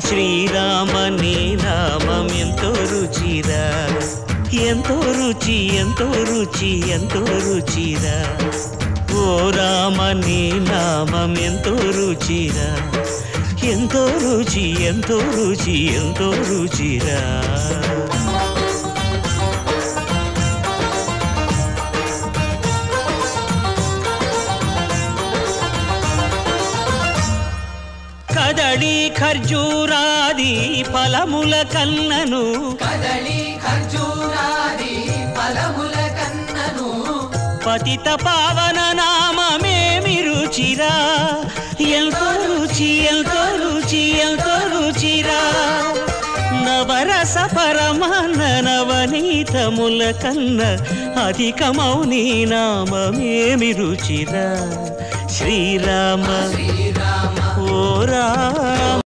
శ్రీరామ నీ నామం ఎంతో రుచిరా, ఎంతో రుచి ఎంతో రుచి ఎంతో రుచిరా. ఓ రామ నీ నామం ఎంతో రుచిరా, ఎంతో రుచి ఎంతో రుచి ఎంతో రుచిరా. కదళి ఖర్జూరాది ఫలముల కన్నను, కదళి ఖర్జూరాది ఫలముల కన్నను, పతిత పావన నామమేమి రుచిరా, ఎంతో రుచి ఎంతో రుచి ఎంతో రుచిరా. నవరస పరమాన్న నవనీతముల కన్న అధికమౌ నీ నామమేమి రుచిరా. శ్రీరామ శ్రీరామ ఓ రామ